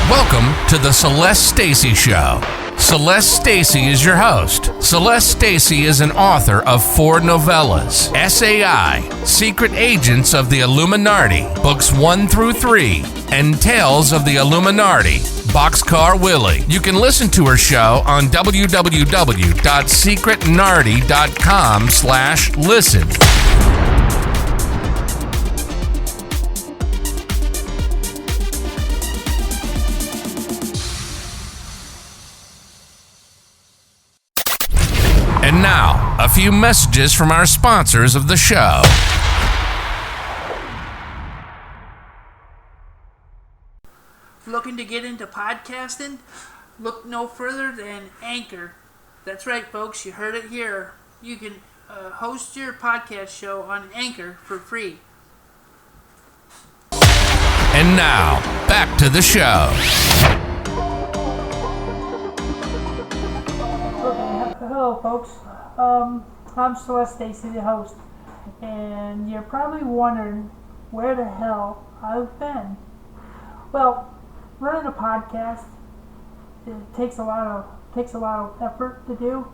Welcome to the Celeste Stacy Show. Celeste Stacy is your host. Celeste Stacy is an author of 4 novellas, SAI, Secret Agents of the Illuminati, books 1 through 3, and Tales of the Illuminati, Boxcar Willie. You can listen to her show on www.secretnarty.com/listen. And now, a few messages from our sponsors of the show. Looking to get into podcasting? Look no further than Anchor. That's right, folks, you heard it here. You can host your podcast show on Anchor for free. And now, back to the show. Hello, folks. I'm Celeste Stacy, the host, and you're probably wondering where the hell I've been. Well, running a podcast, it takes a lot of effort to do,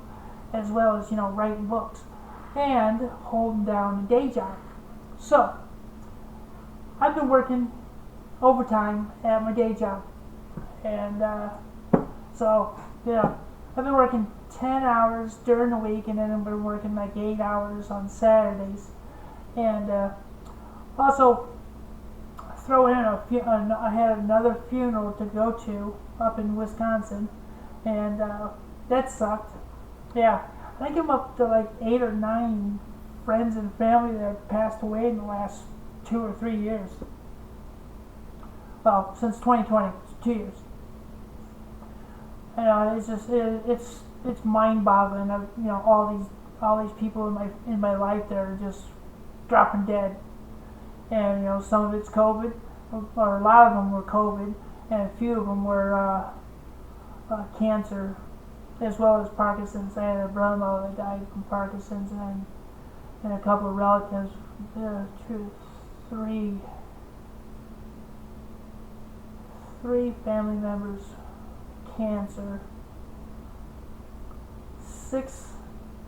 as well as writing books and holding down a day job. So I've been working overtime at my day job, and I've been working 10 hours during the week, and then I've been working like 8 hours on Saturdays. And also throw in I had another funeral to go to up in Wisconsin, and that sucked. Yeah, I think I'm up to like 8 or 9 friends and family that have passed away in the last 2 or 3 years. Well, since 2020, it's 2 years. It's just it's mind-boggling. All these people in my life that are just dropping dead, and some of it's COVID, or a lot of them were COVID, and a few of them were cancer, as well as Parkinson's. I had a brother-in-law that died from Parkinson's, and a couple of relatives, 3 family members, cancer, 6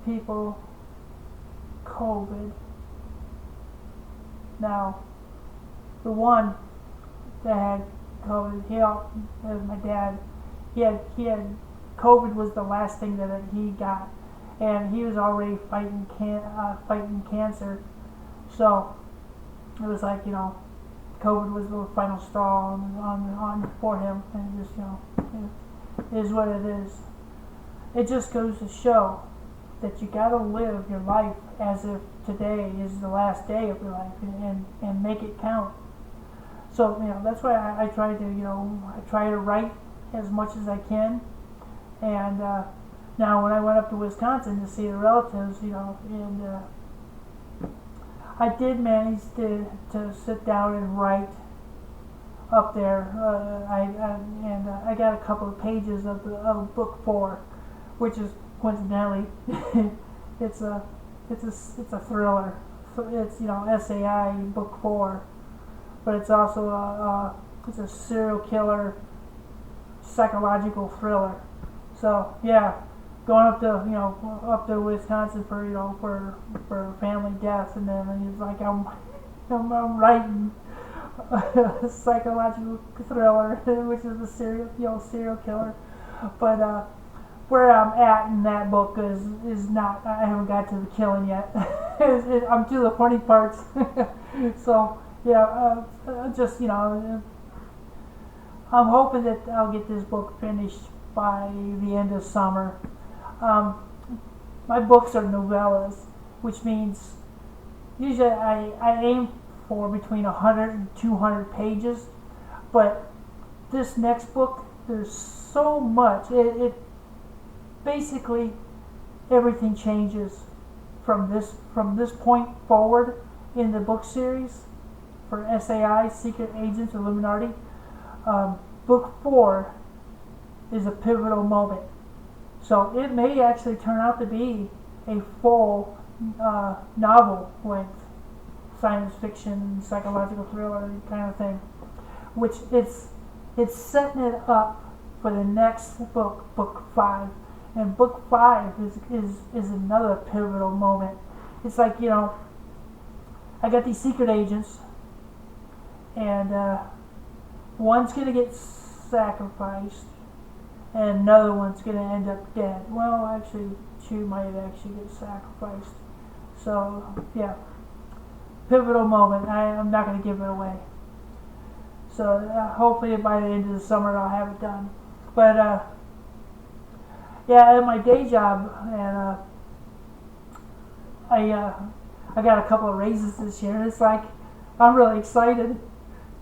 people COVID. Now, the one that had COVID, my dad, he had COVID was the last thing that he got, and he was already fighting cancer. So it was like COVID was the final straw on for him, and just it is what it is. It just goes to show that you gotta live your life as if today is the last day of your life, and make it count. So that's why I try to write as much as I can. And now when I went up to Wisconsin to see the relatives, and I did manage to sit down and write up there. I got a couple of pages of book 4, which is coincidentally it's a thriller. It's SAI book 4, but it's also a serial killer psychological thriller. So yeah, going up to Wisconsin for family death, and then it's like I'm writing a psychological thriller, which is a serial killer. But where I'm at in that book is not. I haven't got to the killing yet. I'm to the funny parts. So yeah, I'm hoping that I'll get this book finished by the end of summer. My books are novellas, which means usually I aim for between 100 and 200 pages, but this next book, there's so much. It basically everything changes from this point forward in the book series for SAI, Secret Agents, Illuminati. Book 4 is a pivotal moment. So it may actually turn out to be a full novel-length science fiction, psychological thriller kind of thing, which it's it's setting it up for the next book, book 5. And book 5 is another pivotal moment. It's like, I got these secret agents, and one's going to get sacrificed, and another one's going to end up dead. Well, actually, 2 might actually get sacrificed. So, yeah. Pivotal moment. I'm not going to give it away. So, hopefully by the end of the summer I'll have it done. But, yeah, at my day job, and I got a couple of raises this year, and it's like, I'm really excited.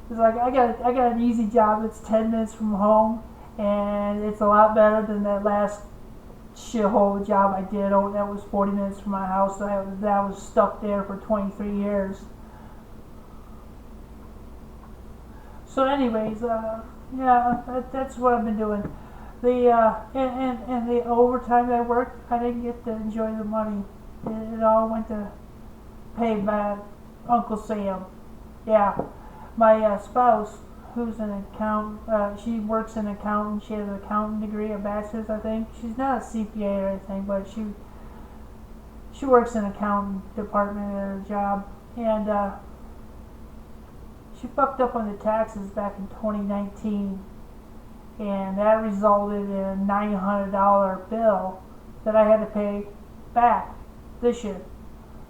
It's like, I got an easy job. It's 10 minutes from home, and it's a lot better than that last shithole job I did. Oh, that was 40 minutes from my house. So I was stuck there for 23 years. So anyways, yeah, that's what I've been doing. And the overtime that I worked, I didn't get to enjoy the money. It all went to pay back Uncle Sam. Yeah, my spouse, who's an accountant, she works in accounting. She has an accounting degree, a bachelor's, I think. She's not a CPA or anything, but she works in accounting department at her job, and she fucked up on the taxes back in 2019, and that resulted in a $900 bill that I had to pay back this year.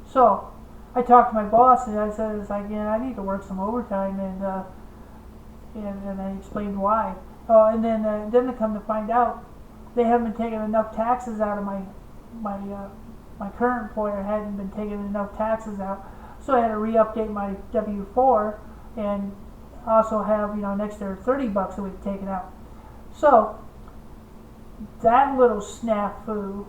So I talked to my boss, and I said, I need to work some overtime, and I explained why. Oh, and then to come to find out, they haven't been taking enough taxes out of my current employer hadn't been taking enough taxes out, so I had to re-update my W-4 and also have next to $30 a week taken out. So that little snafu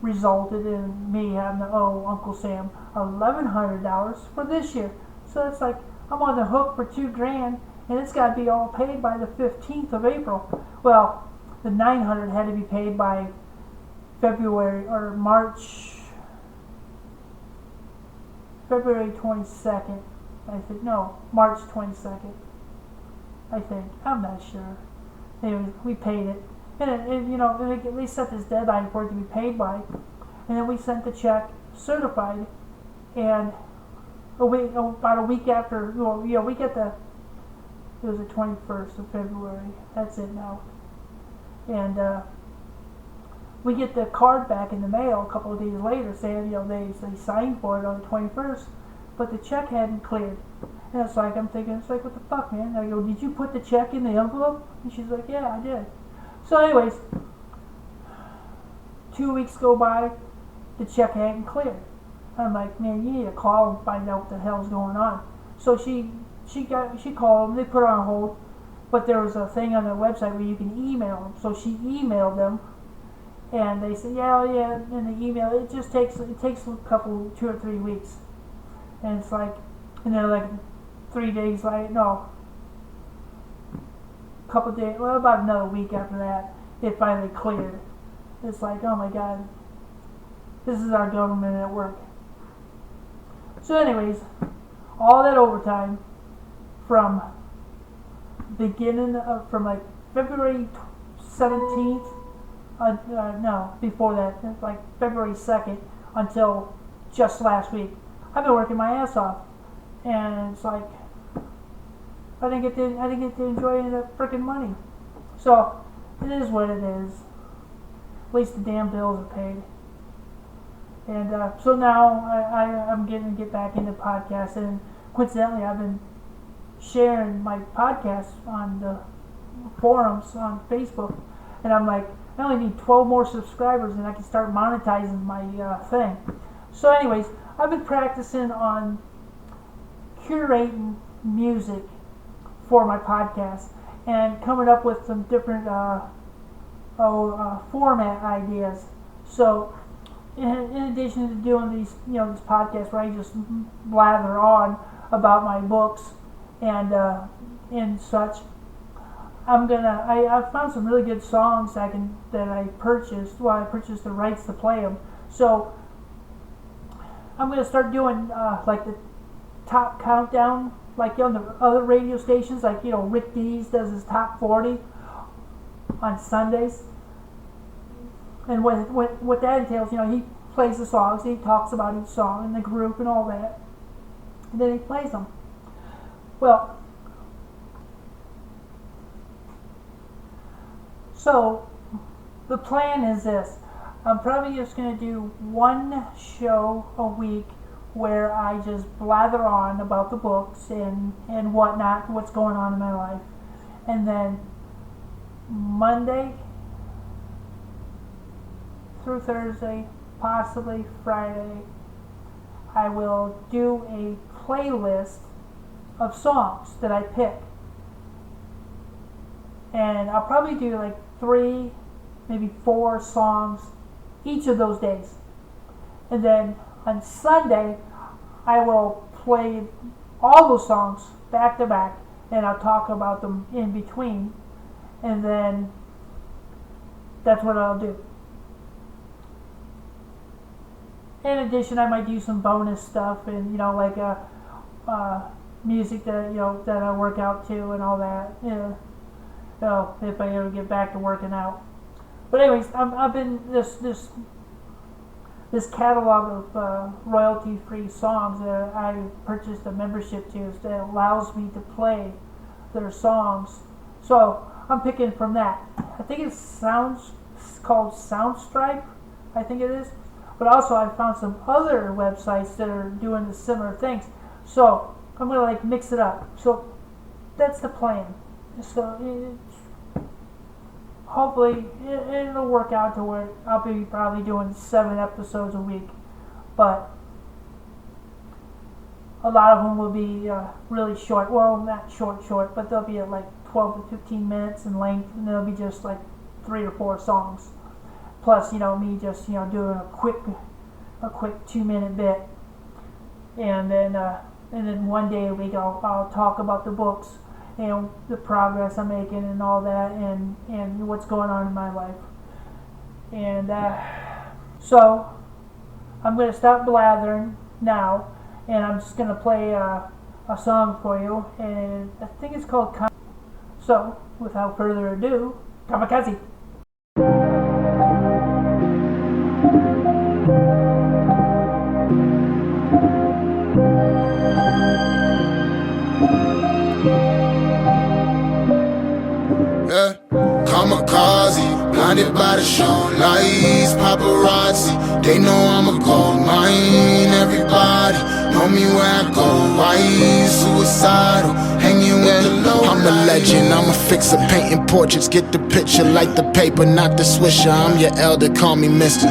resulted in me having to owe Uncle Sam $1,100 for this year. So it's like I'm on the hook for $2,000, and it's got to be all paid by the 15th of April. Well, the $900 had to be paid by February 22nd. I think March 22nd. I think, I'm not sure. Anyway, we paid it, and they set this deadline for it to be paid by, and then we sent the check certified, and about a week after, we get it was the 21st of February. That's it now, and we get the card back in the mail a couple of days later saying they signed for it on the 21st, but the check hadn't cleared. And I'm thinking, what the fuck, man? I go, did you put the check in the envelope? And she's like, yeah, I did. So anyways, 2 weeks go by, the check hadn't cleared. I'm like, man, you need to call and find out what the hell's going on. So she called them, they put her on hold, but there was a thing on their website where you can email them. So she emailed them, and they said, yeah, in the email, it takes a couple, 2 or 3 weeks. And it's like, and they're like 3 days later, couple days, about another week after that, it finally cleared. It's like, oh my God, this is our government at work. So anyways, all that overtime from from like February 17th, before that, like February 2nd until just last week, I've been working my ass off, and it's like I didn't get to enjoy any of that freaking money. So it is what it is. At least the damn bills are paid. And so now I'm getting to get back into podcasts, and coincidentally I've been sharing my podcast on the forums on Facebook, and I'm like, I only need 12 more subscribers and I can start monetizing my thing. So anyways, I've been practicing on curating music for my podcast and coming up with some different format ideas. So in addition to doing these this podcast where I just blather on about my books and such, I found some really good songs that I purchased. Well, I purchased the rights to play them. So I'm gonna start doing like the top countdown like on the other radio stations, like, you know, Rick Dees does his top 40 on Sundays. And what that entails, you know, he plays the songs, he talks about each song and the group and all that, and then he plays them. Well, so the plan is this. I'm probably just going to do one show a week where I just blather on about the books and whatnot, what's going on in my life. And then Monday through Thursday, possibly Friday, I will do a playlist of songs that I pick. And I'll probably do like 3, maybe 4 songs each of those days. And then on Sunday, I will play all those songs back to back, and I'll talk about them in between. And then that's what I'll do. In addition, I might do some bonus stuff, and you know, like music that that I work out to and all that. Yeah. So if I ever get back to working out. But anyways, I've been this catalog of royalty-free songs that I purchased a membership to that allows me to play their songs. So I'm picking from that. I think it's called Soundstripe. I think it is. But also I found some other websites that are doing the similar things. So I'm gonna like mix it up. So that's the plan. So hopefully it'll work out to where I'll be probably doing 7 episodes a week. But a lot of them will be really short. Well, not short, but they'll be at like 12 to 15 minutes in length, and they'll be just like 3 or 4 songs. Plus, me just doing a quick 2-minute bit, and then one day a week I'll talk about the books and the progress I'm making and all that, and what's going on in my life. And so I'm going to stop blathering now, and I'm just going to play a song for you, and I think it's called So without further ado, Kamikaze. Kamikaze, blinded by the show lights, paparazzi, they know I'm a gold mine. Everybody know me where I go, why suicidal, hanging with the low. I'm a legend, I'm a fixer, painting portraits, get the picture, like the paper, not the swisher. I'm your elder, call me mister.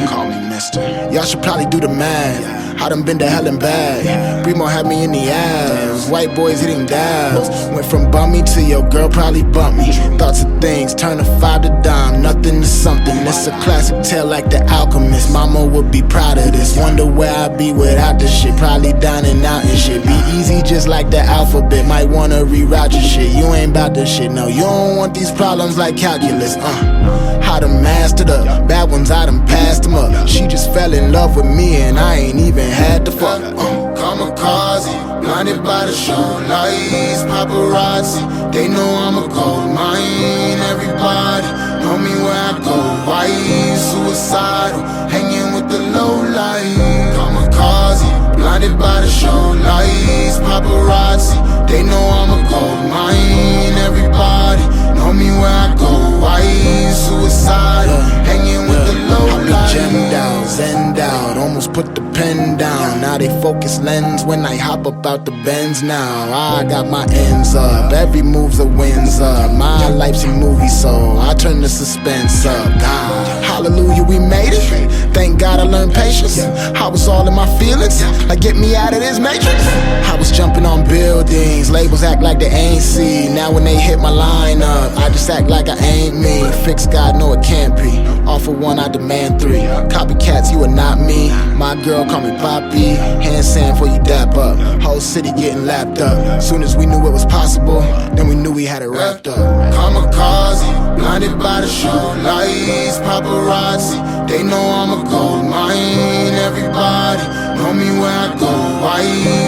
Y'all should probably do the math. I done been to hell and back. Primo had me in the ass. White boys hitting dabs. Went from bummy to your girl probably bumped me. Thoughts of things, turn a 5 to dime, nothing to something. It's a classic tale like The Alchemist. Mama would be proud of this. Wonder where I'd be without this shit. Probably dining out and shit. Be easy just like the alphabet. Might wanna reroute your shit. You ain't bout this shit, no. You don't want these problems like calculus. I done mastered up. Bad ones, I done passed them up. She just fell in love with me and I ain't even had to fuck. Kamikaze, blinded by the show lights, paparazzi, they know I'm a gold mine. Everybody know me where I go, why suicidal, hanging with the low light. Kamikaze, blinded by the show lights, paparazzi, they know I'm a gold mine. Everybody know me where I go, why suicidal, hanging with the low light. Gemmed out, zenned out, almost put the pen down. Now they focus lens when I hop up out the Benz now. I got my ends up, every move's a wins up. My life's a movie, so I turn the suspense up. God, hallelujah, we made it. Thank God I learned patience. I was all in my feelings, like get me out of this matrix. I was jumping on buildings, labels act like they ain't see. Now when they hit my line up, I just act like I ain't me. Fix God, no it can't be. Offer 1, I demand 3. Copycats, you are not me. My girl call me Poppy. Hand sand for you dap up. Whole city getting lapped up. Soon as we knew it was possible, then we knew we had it wrapped up. Kamikaze, blinded by the show lights, paparazzi, they know I'm a gold mine. Everybody Know me where I go, why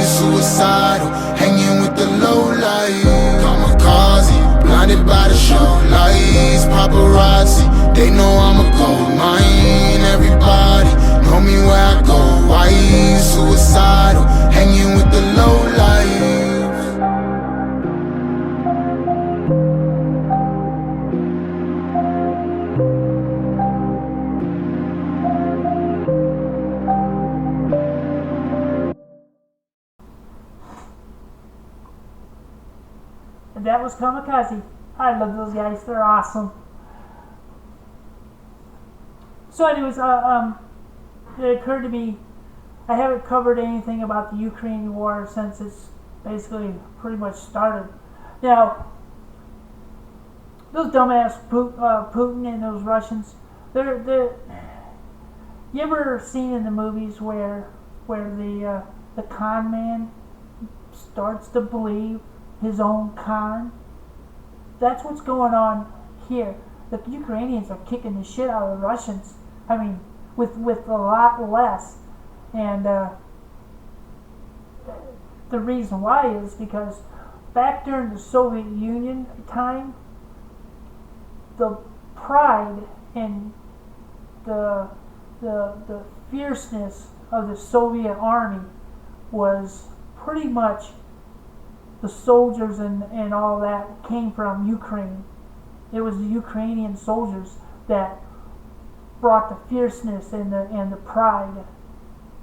suicidal, hanging with the low light. Kamikaze, blinded by the show lights. Paparazzi, they know I'm a gold mine. Everybody know me where I go, why suicidal, hanging with the low lights. That was Kamikaze. I love those guys. They're awesome. So anyways, it occurred to me, I haven't covered anything about the Ukraine war since it's basically pretty much started. Now, those dumbass Putin and those Russians, they're you ever seen in the movies where the con man starts to believe his own con? That's what's going on here. The Ukrainians are kicking the shit out of the Russians. I mean, with a lot less. And the reason why is because back during the Soviet Union time, the pride and the fierceness of the Soviet army was pretty much the soldiers and all that came from Ukraine. It was the Ukrainian soldiers that brought the fierceness and the pride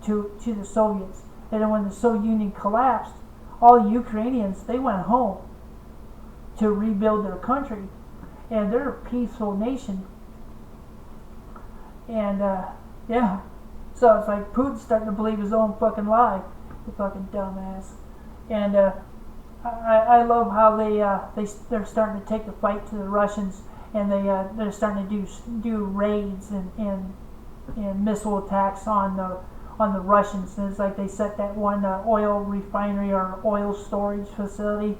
to the Soviets. And then when the Soviet Union collapsed, all the Ukrainians, they went home to rebuild their country. And they're a peaceful nation. And yeah, so it's like Putin's starting to believe his own fucking lie. The fucking dumbass. And I love how they're starting to take the fight to the Russians, and they're starting to do raids and missile attacks on the Russians. And it's like they set that one oil refinery or oil storage facility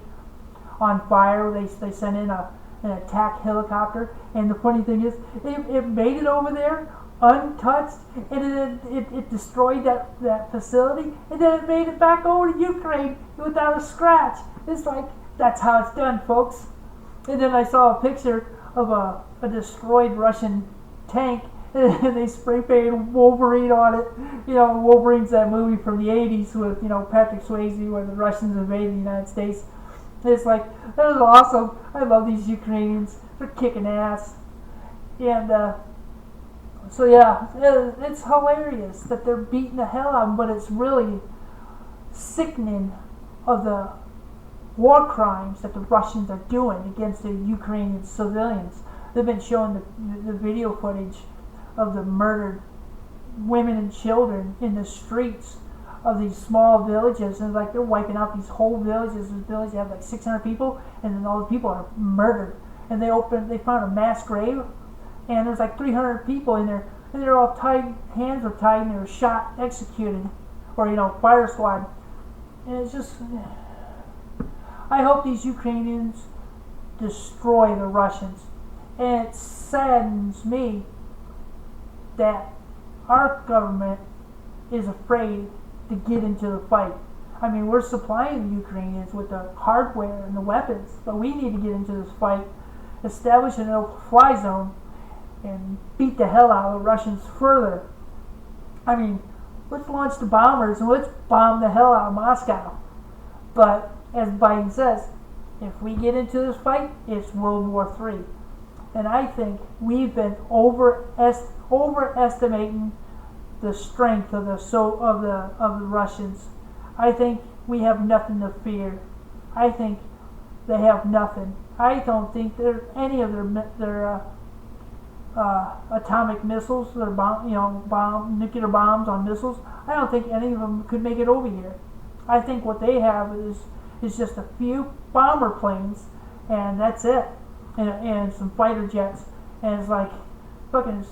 on fire. They sent in an attack helicopter, and the funny thing is, it made it over there untouched, and it destroyed that facility, and then it made it back over to Ukraine without a scratch. It's like, that's how it's done, folks. And then I saw a picture of a destroyed Russian tank, and they spray painted Wolverine on it. You know, Wolverine's that movie from the 80s with, Patrick Swayze where the Russians invaded the United States. It's like, that was awesome. I love these Ukrainians. They're kicking ass. And so yeah, it's hilarious that they're beating the hell out of them, but it's really sickening of the war crimes that the Russians are doing against the Ukrainian civilians. They've been showing the video footage of the murdered women and children in the streets of these small villages, and like they're wiping out these whole villages. This village have like 600 people, and then all the people are murdered. And they found a mass grave, and there's like 300 people in there, and they're all tied, hands were tied, and they were shot, executed, or fire squad. And it's just, I hope these Ukrainians destroy the Russians. And it saddens me that our government is afraid to get into the fight. I mean, we're supplying the Ukrainians with the hardware and the weapons, but we need to get into this fight, establish a no-fly zone, and beat the hell out of the Russians further. I mean, let's launch the bombers and let's bomb the hell out of Moscow. But, as Biden says, if we get into this fight, it's World War III. And I think we've been overestimating the strength of the Russians. I think we have nothing to fear. I think they have nothing. I don't think any of their atomic missiles, their nuclear bombs on missiles, I don't think any of them could make it over here. I think what they have is just a few bomber planes, and that's it, and some fighter jets, and it's like fucking,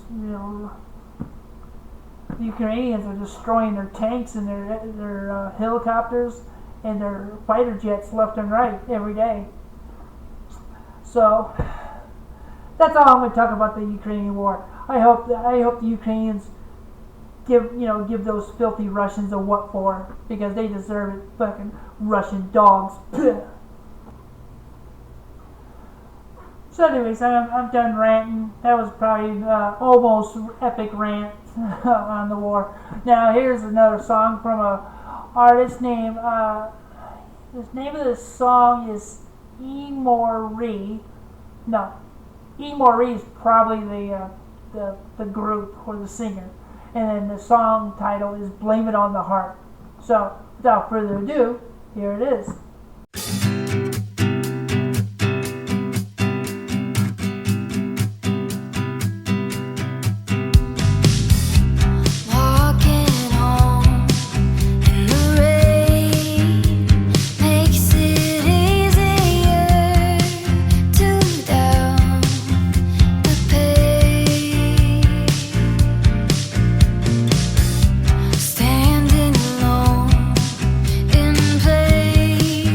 the Ukrainians are destroying their tanks and their helicopters and their fighter jets left and right every day. So that's all I'm going to talk about the Ukrainian war. I hope the Ukrainians give those filthy Russians a what for, because they deserve it. Fucking Russian dogs. So anyways, I'm done ranting. That was probably almost epic rant on the war. Now here's another song from a artist named, the name of this song is E-Marie. No, E-Marie is probably the group or the singer. And then the song title is Blame It on the Heart. So without further ado, here it is. Standing alone in place.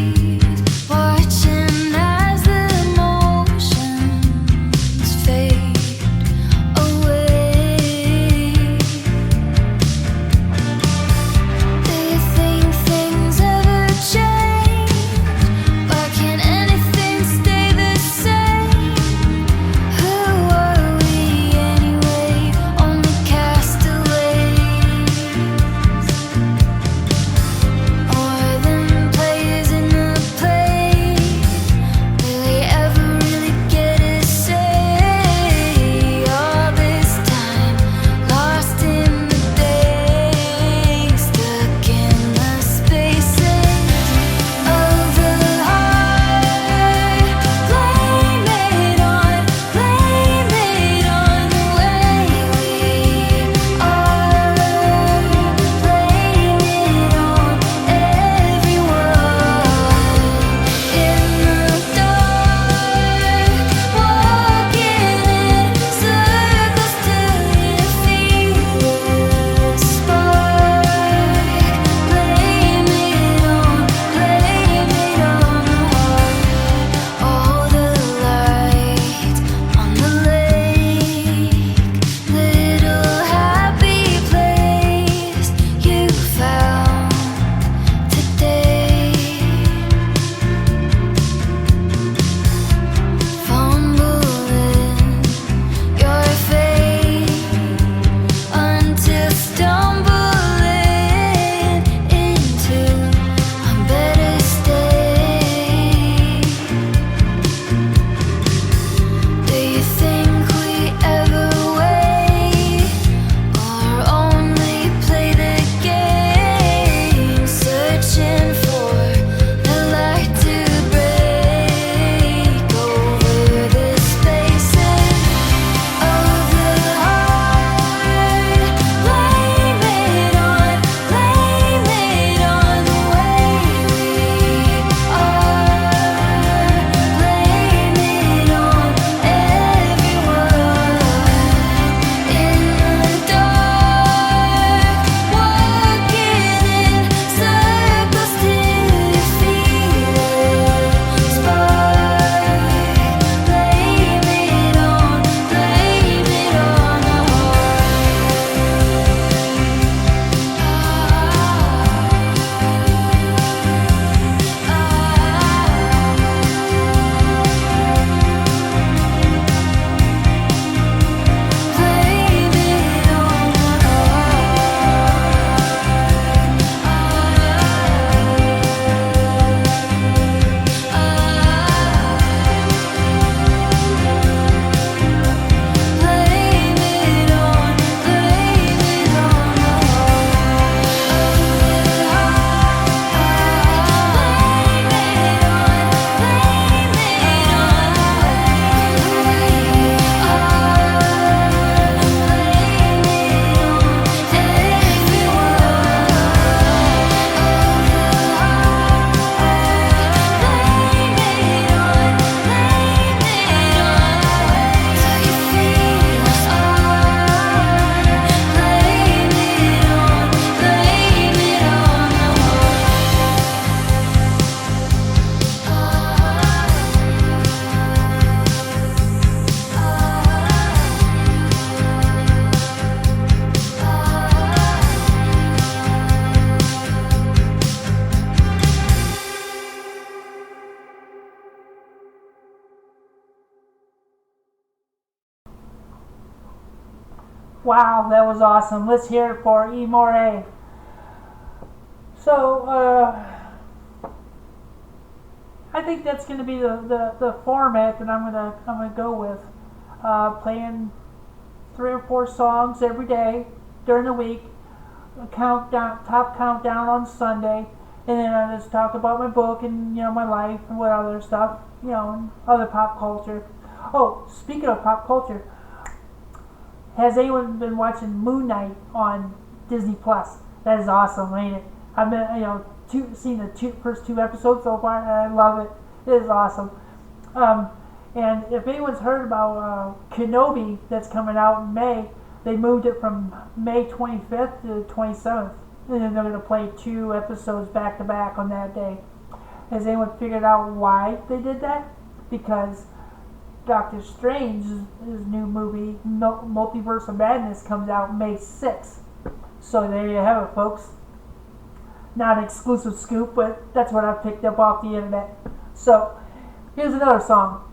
Wow, that was awesome. Let's hear it for E. Moray. So, I think that's going to be the format that I'm gonna go with. Playing 3 or 4 songs every day during the week. Top countdown on Sunday, and then I just talk about my book and my life and what other stuff, and other pop culture. Oh, speaking of pop culture, has anyone been watching Moon Knight on Disney Plus? That is awesome, ain't it? I've been seen the first 2 episodes so far, and I love it. It is awesome. And if anyone's heard about Kenobi that's coming out in May, they moved it from May 25th to the 27th. And then they're going to play 2 episodes back to back on that day. Has anyone figured out why they did that? Because Doctor Strange's new movie, Multiverse of Madness, comes out May 6th. So there you have it, folks. Not an exclusive scoop, but that's what I picked up off the internet. So, here's another song.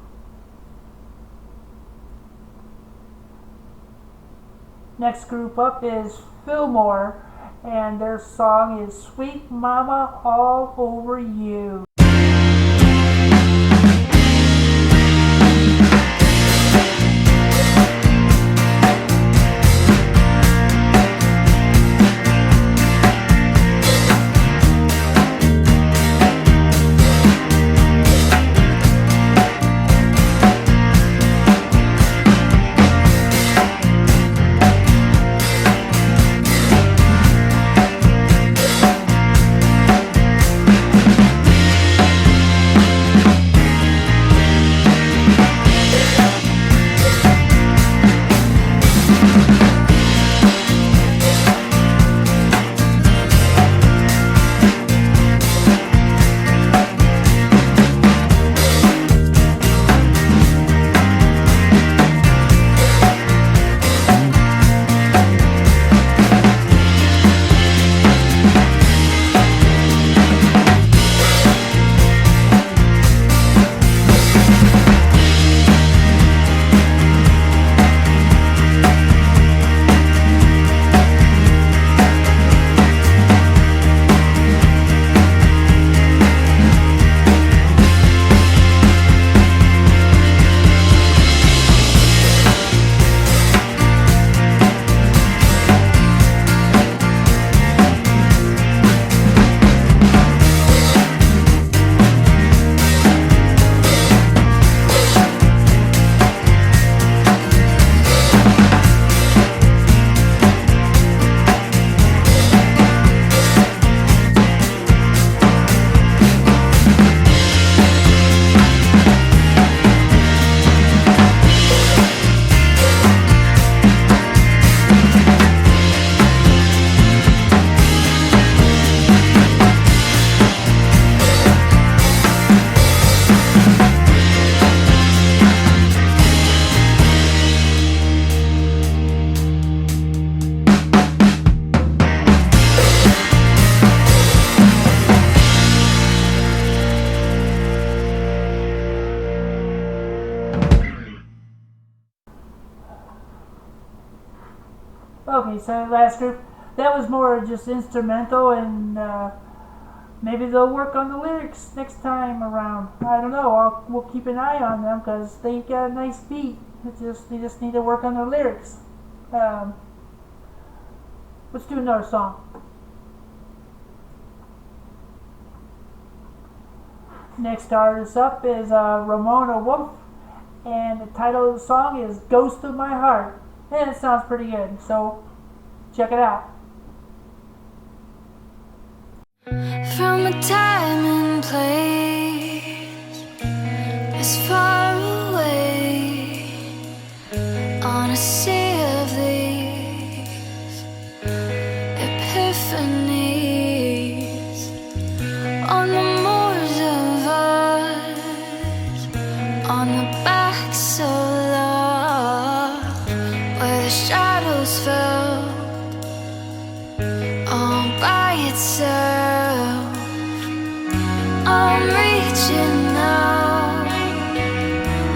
Next group up is Fillmore, and their song is Sweet Mama All Over You. Okay, so last group, that was more just instrumental, and maybe they'll work on the lyrics next time around. I don't know. We'll keep an eye on them because they got a nice beat. They just need to work on their lyrics. Let's do another song. Next artist up is Ramona Wolf, and the title of the song is Ghost of My Heart. And it sounds pretty good, so check it out. From a time and place as far away on a sea of these epiphanies, on the moors of us, on the backs of love, where the shadows fell all by itself. I'm reaching out,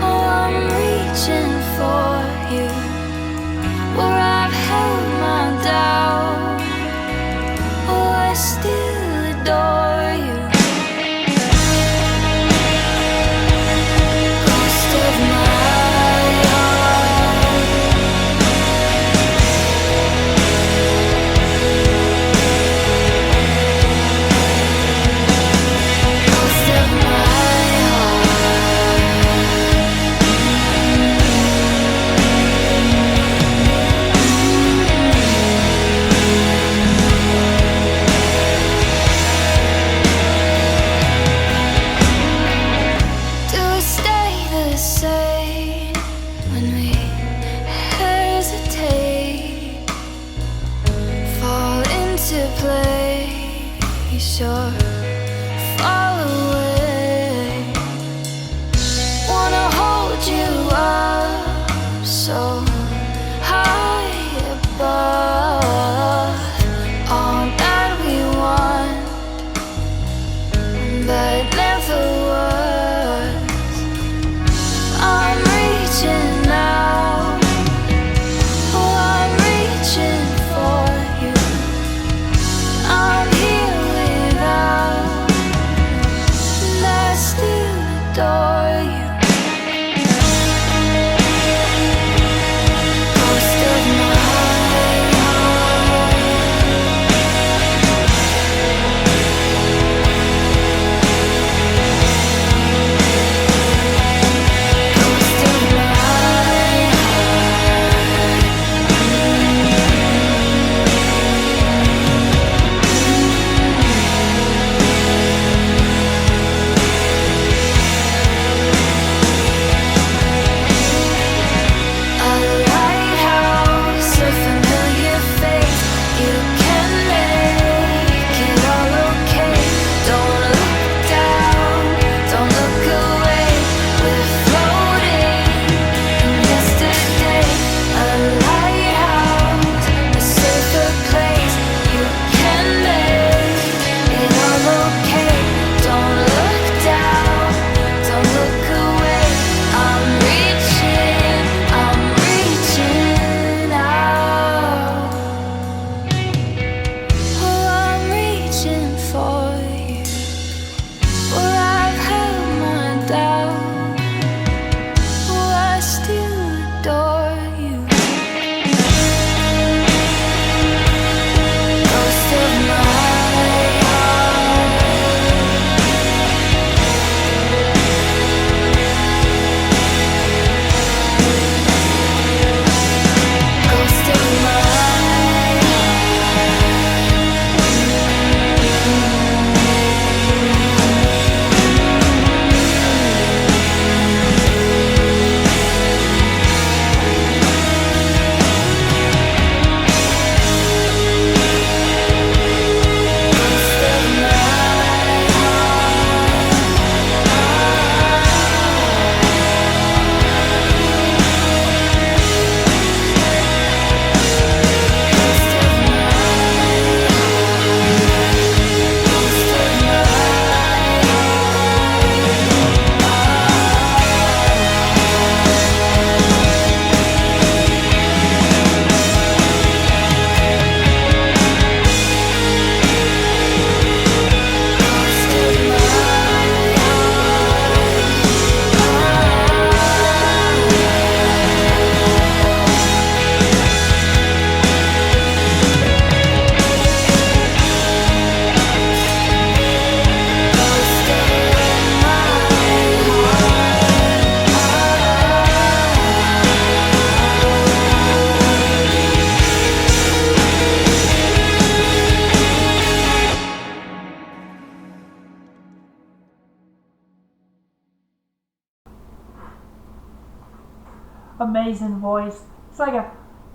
oh, I'm reaching for you, where I've amazing voice. It's like an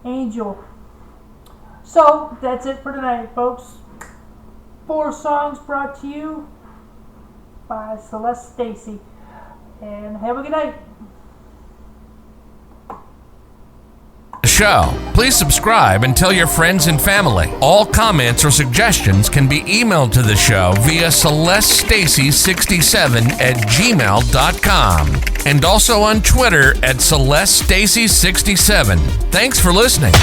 angel. So that's it for tonight, folks. 4 songs brought to you by Celeste Stacy. And have a good night. Show. Please subscribe and tell your friends and family. All comments or suggestions can be emailed to the show via celestestacy67@gmail.com and also on Twitter at celestestacy67. Thanks for listening.